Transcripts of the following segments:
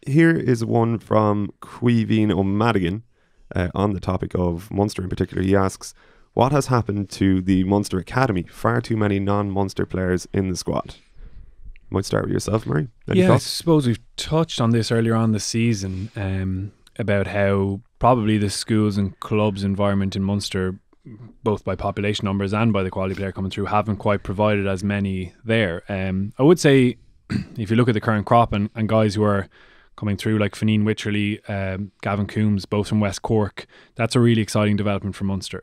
Here is one from Cuivine O'Madigan on the topic of Munster in particular. He asks, what has happened to the Munster Academy? Far too many non-Munster players in the squad. Might start with yourself, Murray. Any thoughts? I suppose we've touched on this earlier on this season about how probably the schools and clubs environment in Munster, both by population numbers and by the quality player coming through, haven't quite provided as many there. I would say if you look at the current crop and guys who are coming through like Fineen Wycherley, Gavin Coombs, both from West Cork, that's a really exciting development for Munster.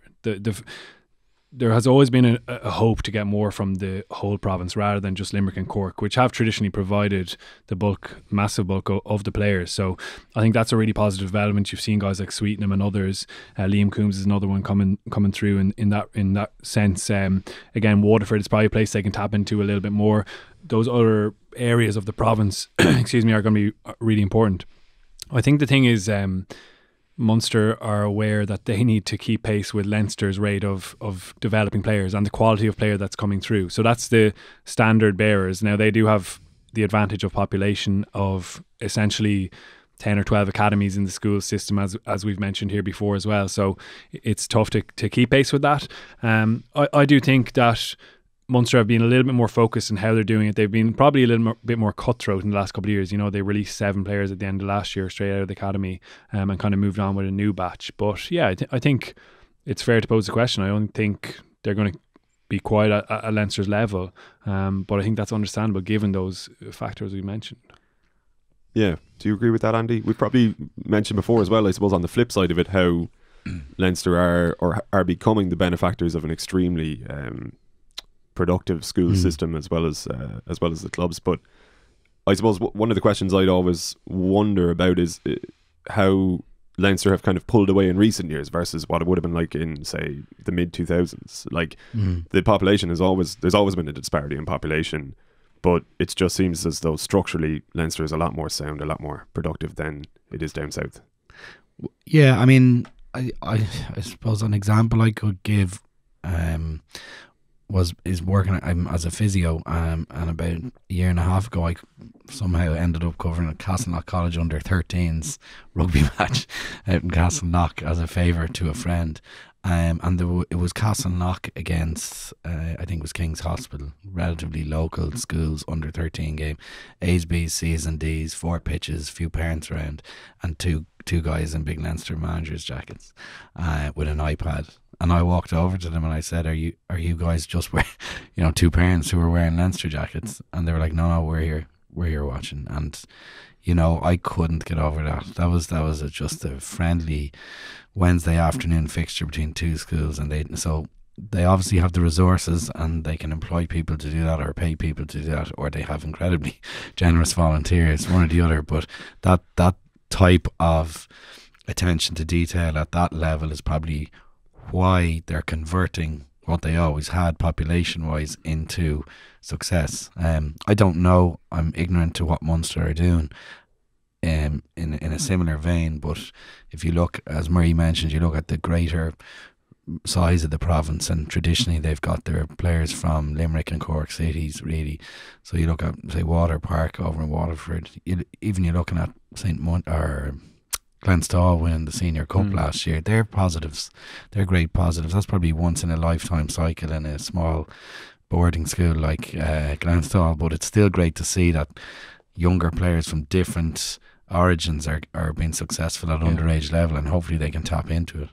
There has always been a hope to get more from the whole province rather than just Limerick and Cork, which have traditionally provided the massive bulk of the players. So I think that's a really positive development. You've seen guys like Sweetenham and others. Liam Coombs is another one coming through in that sense. Again, Waterford is probably a place they can tap into a little bit more. Those other areas of the province, are going to be really important. I think the thing is, Munster are aware that they need to keep pace with Leinster's rate of developing players and the quality of player that's coming through. So that's the standard bearers. Now they do have the advantage of population of essentially 10 or 12 academies in the school system, as we've mentioned here before as well. So it's tough to keep pace with that. I do think that Munster have been a little bit more focused on how they're doing it. They've been probably a little bit more cutthroat in the last couple of years. You know, they released 7 players at the end of last year straight out of the academy and kind of moved on with a new batch. But yeah, I think it's fair to pose the question. I don't think they're going to be quite at Leinster's level, but I think that's understandable given those factors we mentioned. Yeah, do you agree with that, Andy? We've probably mentioned before as well, I suppose, on the flip side of it, how Leinster are becoming the benefactors of an extremely productive school system as well as the clubs. But I suppose one of the questions I'd always wonder about is how Leinster have kind of pulled away in recent years versus what it would have been like in, say, the mid 2000s. Like the population there's always been a disparity in population, but it just seems as though structurally Leinster is a lot more sound, a lot more productive than it is down south. Yeah, I mean, I suppose an example I could give is working as a physio, and about a year and a half ago I somehow ended up covering a Castleknock College under 13s rugby match out in Castleknock as a favour to a friend, and it was Castleknock against I think it was King's Hospital, relatively local schools under 13 game, A's, B's, C's and D's, 4 pitches, few parents around, and two guys in big Leinster managers jackets with an iPad. And I walked over to them and I said, "Are you guys just wearing, 2 parents who are wearing Leinster jackets?" And they were like, "No, we're here watching." And I couldn't get over that. That was just a friendly Wednesday afternoon fixture between 2 schools, and they obviously have the resources and they can employ people to do that or pay people to do that, or they have incredibly generous volunteers, one or the other. But that type of attention to detail at that level is probably why they're converting what they always had population wise into success. I don't know, I'm ignorant to what Munster are doing in a similar vein, but if you look, as Murray mentioned, you look at the greater size of the province, and traditionally they've got their players from Limerick and Cork cities, really. So you look at, say, Water Park over in Waterford, you're looking at Glenstall winning the Senior Cup last year. They're positives. They're great positives. That's probably once in a lifetime cycle in a small boarding school like Glenstall, but it's still great to see that younger players from different origins are being successful at underage level, and hopefully they can tap into it.